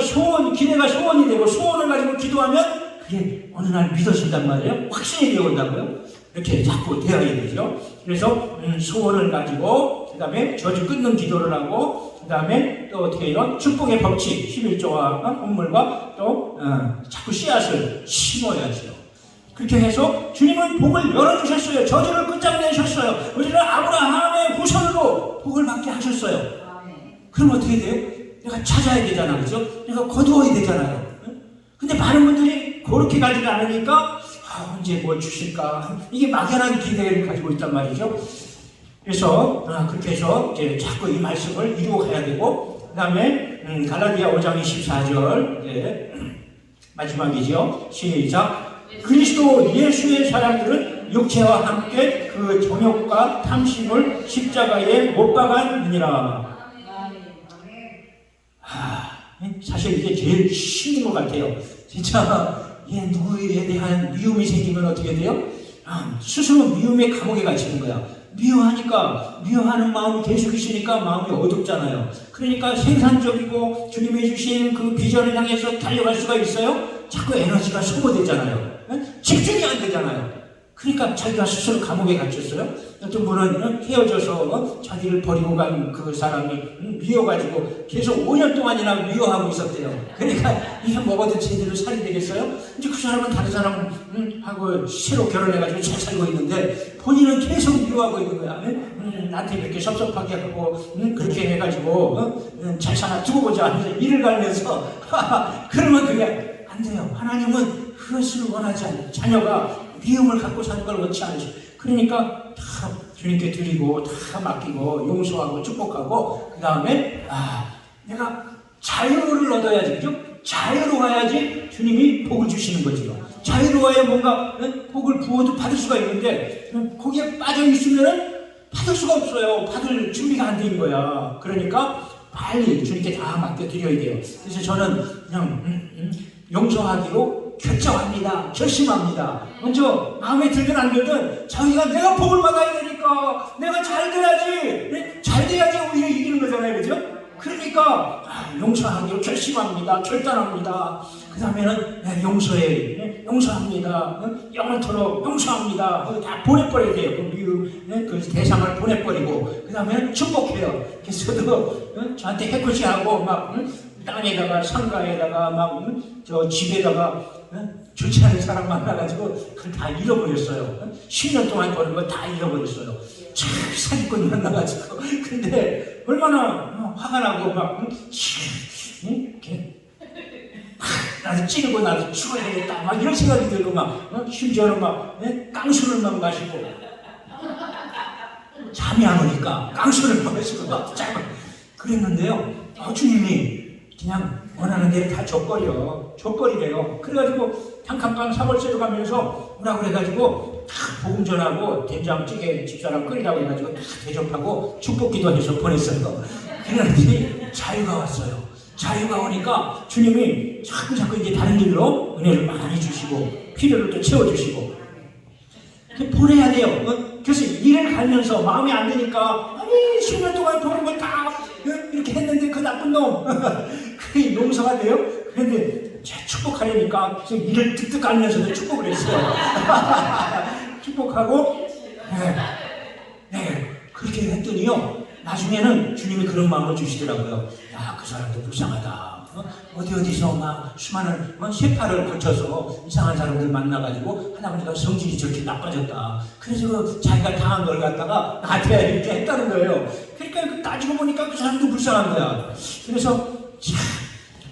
기대가 소원이 되고 소원을 가지고 기도하면 그게 어느 날 믿어진단 말이에요. 확신이 되어온다고요. 이렇게 자꾸 되어야 되죠. 그래서 소원을 가지고 그 다음에 저주 끊는 기도를 하고 그 다음에 또 어떻게 이런 축복의 법칙 11조와 헌물과 또 자꾸 씨앗을 심어야죠. 그렇게 해서 주님은 복을 열어주셨어요. 저주를 끝장내셨어요. 우리는 아브라함의 후손으로 복을 받게 하셨어요. 그럼 어떻게 돼요? 내가 찾아야 되잖아. 그죠? 내가 거두어야 되잖아요. 근데 많은 분들이 그렇게 가지가 않으니까 언제 뭘 주실까? 이게 막연한 기대를 가지고 있단 말이죠. 그래서 그렇게 해서 이제 자꾸 이 말씀을 이루어 가야 되고 그 다음에 갈라디아 5장 24절 마지막이죠. 시작. 그리스도 예수의 사람들은 육체와 함께 그 정욕과 탐심을 십자가에 못 박았느니라. 사실 이게 제일 힘든 것 같아요. 진짜 누구에 대한 미움이 생기면 어떻게 돼요? 스스로 미움의 감옥에 갇히는 거야. 미워하니까 미워하는 마음이 계속 있으니까 마음이 어둡잖아요. 그러니까 생산적이고 주님이 주신 그 비전을 향해서 달려갈 수가 있어요? 자꾸 에너지가 소모되잖아요. 집중이 안 되잖아요. 그러니까 자기가 스스로 감옥에 갇혔어요. 어떤 분은 헤어져서 자기를 버리고 간 그 사람이 미워가지고 계속 5년 동안이나 미워하고 있었대요. 그러니까 이게 먹어도 제대로 살이 되겠어요? 이제 그 사람은 다른 사람하고 새로 결혼해가지고 잘 살고 있는데 본인은 계속 미워하고 있는 거야. 나한테 그렇게 섭섭하게 하고 그렇게 해가지고 잘 살아 두고 보자 하면서 일을 갈면서 그러면 그게 안 돼요. 하나님은 그것을 원하지 않아요. 자녀가 미움을 갖고 사는 걸 원치 않으셔. 그러니까 다 주님께 드리고 다 맡기고 용서하고 축복하고 그 다음에 내가 자유를 얻어야지. 그죠? 자유로워야지 주님이 복을 주시는 거죠. 자유로워야 뭔가 복을 부어도 받을 수가 있는데 거기에 빠져 있으면 받을 수가 없어요. 받을 준비가 안 된 거야. 그러니까 빨리 주님께 다 맡겨드려야 돼요. 그래서 저는 그냥 용서하기로 결정합니다. 결심합니다. 먼저 마음에 들든 안 들든 자기가 내가 복을 받아야 되니까 내가 잘 돼야지. 잘 돼야지 오히려 이기는 거잖아요. 그죠? 그러니까 용서하기로 결심합니다. 결단합니다. 그 다음에는 용서합니다. 영원토록 용서합니다. 다 보내버려야 돼요. 그 미움, 그 대상을 보내버리고 그 다음에는 축복해요. 그래서 저도 저한테 해코지하고 막 땅에다가 상가에다가 막 저 집에다가 좋지 않은 사람 만나가지고 그걸 다 잃어버렸어요. 10년 동안 버는 걸 다 잃어버렸어요. 참 사기꾼 만나가지고 근데 얼마나 화가 나고 막 이렇게 나도 찌르고 나도 죽어야 되겠다 막 이런 생각이 들고 막 심지어는 막 깡수를 막 마시고 잠이 안 오니까 깡수를 마시고 막 그랬는데요. 주님이 그냥 원하는 대로 다 족거리래요. 그래가지고 단칸방 사월세로 가면서 뭐라 그래가지고 다 복음 전하고 된장찌개 집사람 끓이라고 해가지고 다 대접하고 축복기도 해서 보냈어요. 그랬더니 자유가 왔어요. 자유가 오니까 주님이 자꾸 이제 다른 길로 은혜를 많이 주시고 필요를 또 채워주시고 보내야 돼요. 그래서 일을 가면서 마음에 안 드니까 10년 동안 버는 걸 다 이렇게 했는데 그 나쁜 놈 그게 용서가 돼요? 그런데 축복하려니까 일을 득득 깔면서도 축복을 했어요. 축복하고 그렇게 했더니요 나중에는 주님이 그런 마음을 주시더라고요. 야, 그 사람도 불쌍하다. 어디서 막 수많은 세파를 거쳐서 이상한 사람들 만나가지고 하나님과 성질이 저렇게 나빠졌다. 그래서 자기가 당한 걸 갖다가 나한테 이렇게 했다는 거예요. 그러니까 따지고 보니까 그 사람도 불쌍한 거야. 그래서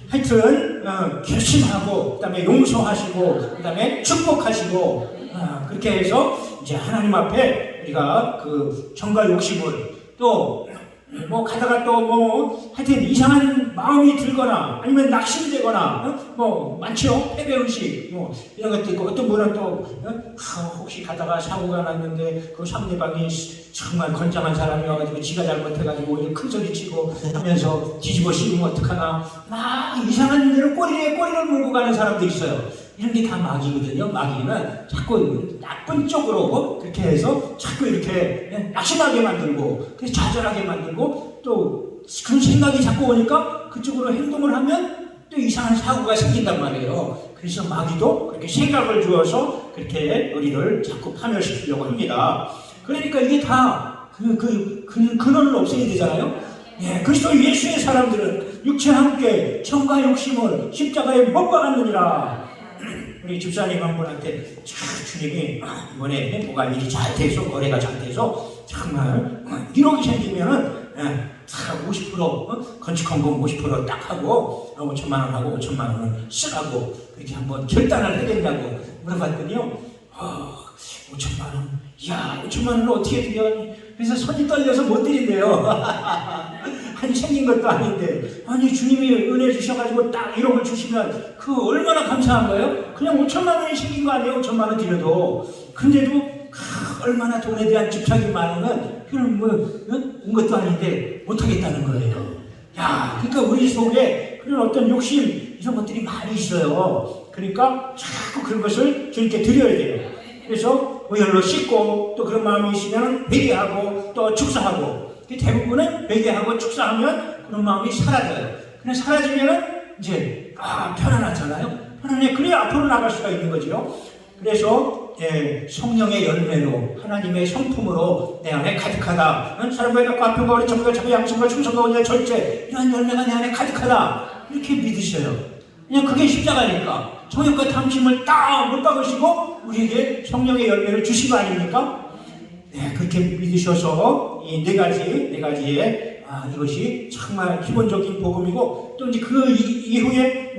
하여튼 결심하고 그다음에 용서하시고 그다음에 축복하시고 그렇게 해서 이제 하나님 앞에 우리가 그 정과 욕심을 또 뭐 가다가 또 뭐 하여튼 이상한 마음이 들거나 아니면 낙심되거나 뭐 많죠. 패배의식 뭐 이런 것도 있고 어떤 분은 또 혹시 가다가 사고가 났는데 그 상대방이 정말 건장한 사람이 와가지고 지가 잘못해가지고 이제 큰 소리 치고 하면서 뒤집어 씌우면 어떡하나 막 이상한 일을 꼬리에 꼬리를 물고 가는 사람도 있어요. 이런 게 다 마귀거든요. 마귀는 자꾸 나쁜 쪽으로 그렇게 해서 자꾸 이렇게 낙심하게 만들고 좌절하게 만들고 또 그런 생각이 자꾸 오니까 그쪽으로 행동을 하면 또 이상한 사고가 생긴단 말이에요. 그래서 마귀도 그렇게 생각을 주어서 그렇게 우리를 자꾸 파멸시키려고 합니다. 그러니까 이게 다 근원을 없애야 되잖아요. 예, 그리스도 예수의 사람들은 육체와 함께 정과 욕심을 십자가에 못 박았느니라. 우리 집사님 한 분한테 주님이 이번에 뭐가 일이 잘 돼서 거래가 잘 돼서 정말 1억이 생기면은 50% 건축헌금 50% 딱 하고 5천만 원 하고 5천만 원을 쓰라고 그렇게 한번 결단을 하겠냐고 물어봤더니요. 5천만 원, 이야 5천만 원을 어떻게 드려? 그래서 손이 떨려서 못 드린대요. 아니 생긴 것도 아닌데 아니 주님이 은혜 주셔가지고 딱 1억을 주시면 그 얼마나 감사한 거예요? 그냥 5천만 원이 생긴 거 아니에요? 5천만 원 드려도. 근데도 얼마나 돈에 대한 집착이 많으면 그럼 온 것도 아닌데 못하겠다는 거예요. 야, 그러니까 우리 속에 그런 어떤 욕심 이런 것들이 많이 있어요. 그러니까 자꾸 그런 것을 주님께 드려야 돼요. 그래서 오열로 씻고 또 그런 마음이 있으면 회개하고 또 축사하고 대부분은 회개하고 축사하면 그런 마음이 사라져요. 그래 사라지면은 이제 편안하잖아요. 편안해. 그래야 앞으로 나갈 수가 있는 거죠. 그래서 성령의 열매로 하나님의 성품으로 내 안에 가득하다. 사람과 갖고 아픔과 어린 정과 자기 양심과 충성과 온유와 절제 이러한 열매가 내 안에 가득하다. 이렇게 믿으셔요. 그냥 그게 십자가니까. 정욕과 탐심을 딱 못 박으시고 우리에게 성령의 열매를 주신 거 아닙니까? 네, 그렇게 믿으셔서 이 네 가지의 이것이 정말 기본적인 복음이고 또 이제 그 이후에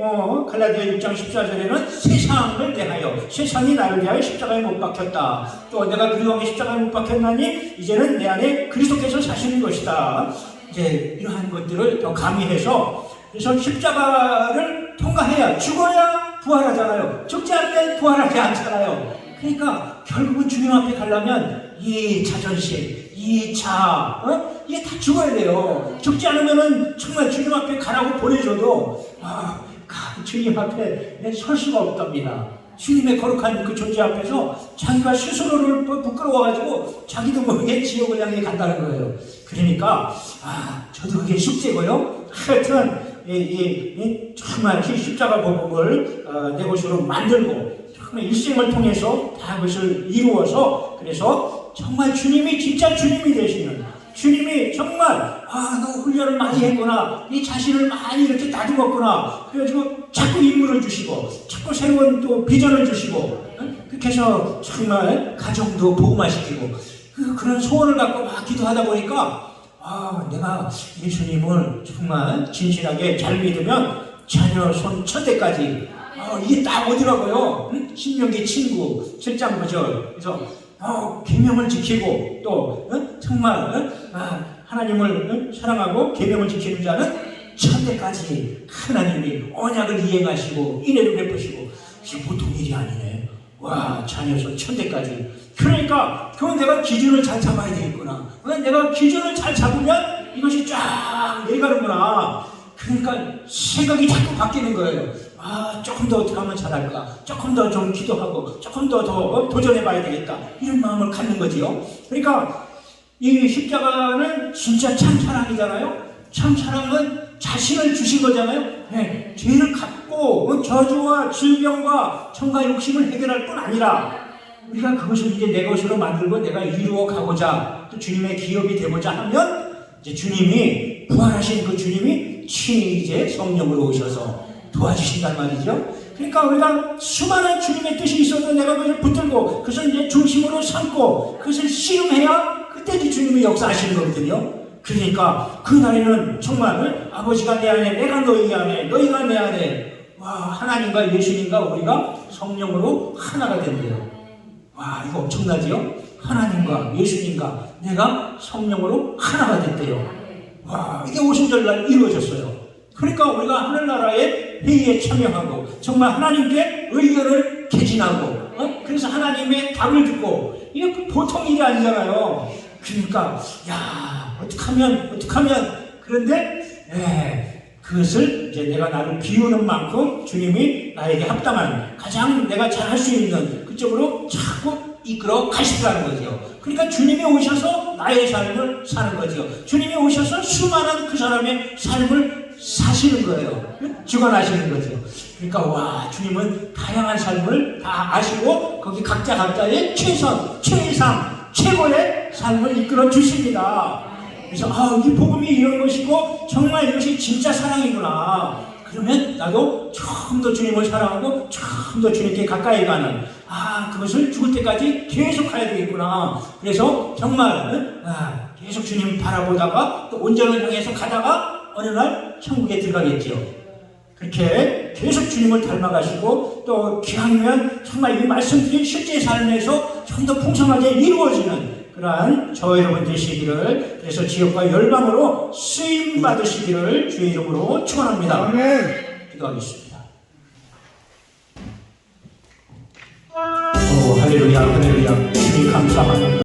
갈라디아 6장 14절에는 세상을 대하여 세상이 나를 대하여 십자가에 못 박혔다. 또 내가 그리스도께 십자가에 못 박혔나니 이제는 내 안에 그리스도께서 사시는 것이다. 이제 이러한 것들을 더 가미해서 그래서 십자가를 통과해야 죽어야 부활하잖아요. 죽지 않으면 부활하지 않잖아요. 그러니까 결국은 주님 앞에 가려면 이 자존심, 이 자아, 이게 다 죽어야 돼요. 죽지 않으면은 정말 주님 앞에 가라고 보내줘도 주님 앞에 설 수가 없답니다. 주님의 거룩한 그 존재 앞에서 자기가 스스로를 부끄러워가지고 자기도 모르게 지옥을 향해 간다는 거예요. 그러니까 저도 그게 숙제고요. 하여튼 정말 이 십자가 복음을 내 것으로 만들고 정말 일생을 통해서 다 그것을 이루어서 그래서 정말 주님이 진짜 주님이 되시는 주님이 정말 너 훈련을 많이 했구나 네 자신을 많이 이렇게 다듬었구나 그래가지고 자꾸 인물을 주시고 자꾸 새로운 또 비전을 주시고 그렇게 해서 정말 가정도 복음화시키고 그런 소원을 갖고 막 기도하다 보니까 내가 예수님을 정말 진실하게 잘 믿으면 자녀 손 첫대까지 이게 딱 오더라고요. 신명기 친구 7장 9절 그래서 계명을 지키고 또 정말 하나님을 사랑하고 계명을 지키는 자는 천대까지 하나님이 언약을 이행하시고 인애를 베푸시고 이게 보통 일이 아니네. 와 자녀손 천대까지. 그러니까 그건 내가 기준을 잘 잡아야 되겠구나. 내가 기준을 잘 잡으면 이것이 쫙 내려가는구나. 그러니까 생각이 자꾸 바뀌는 거예요. 조금 더 어떻게 하면 잘할까? 조금 더 좀 기도하고 조금 더 도전해봐야 되겠다. 이런 마음을 갖는 거지요. 그러니까 이 십자가는 진짜 참 사랑이잖아요. 참 사랑은 자신을 주신 거잖아요. 네, 죄를 갚고 저주와 질병과 정과 욕심을 해결할 뿐 아니라 우리가 그것을 이제 내 것으로 만들고 내가 이루어 가고자 또 주님의 기업이 되고자 하면 이제 주님이 부활하신 그 주님이 친히 이제 성령으로 오셔서 도와주신단 말이죠. 그러니까 우리가 수많은 주님의 뜻이 있어도 내가 그것을 붙들고 그것을 이제 중심으로 삼고 그것을 씨름해야 그때 주님이 역사하시는 거거든요. 그러니까 그날에는 정말 아버지가 내 안에 내가 너희 안에 너희가 내 안에 하나님과 예수님과 우리가 성령으로 하나가 된대요. 이거 엄청나지요? 하나님과 예수님과 내가 성령으로 하나가 됐대요. 와, 이게 오순절날 이루어졌어요. 그러니까 우리가 하늘나라의 회의에 참여하고 정말 하나님께 의견을 개진하고 그래서 하나님의 답을 듣고 이게 보통 일이 아니잖아요. 그러니까 야 어떡하면 그런데 그것을 이제 내가 나를 비우는 만큼 주님이 나에게 합당한 가장 내가 잘 할 수 있는 그쪽으로 자꾸 이끌어 가시더라는 거죠. 그러니까 주님이 오셔서 나의 삶을 사는 거죠. 주님이 오셔서 수많은 그 사람의 삶을 사시는 거예요. 죽어나시는 거죠. 그러니까 와, 주님은 다양한 삶을 다 아시고 거기 각자의 최선, 최상, 최고의 삶을 이끌어 주십니다. 그래서 이 복음이 이런 것이고 정말 이것이 진짜 사랑이구나. 그러면 나도 좀 더 주님을 사랑하고 좀 더 주님께 가까이 가는 그것을 죽을 때까지 계속 가야 되겠구나. 그래서 정말 계속 주님 바라보다가 또 온전을 향해서 가다가 어느 날 천국에 들어가겠죠. 그렇게 계속 주님을 닮아가시고 또 기왕이면 정말 이 말씀들이 실제 삶에서 좀 더 풍성하게 이루어지는 그러한 저 여러분 되시기를, 그래서 지역과 열방으로 쓰임 받으시기를 주의 이름으로 축원합니다. 아멘. 기도하겠습니다. 할렐루야, 할렐루야. 주님 감사합니다.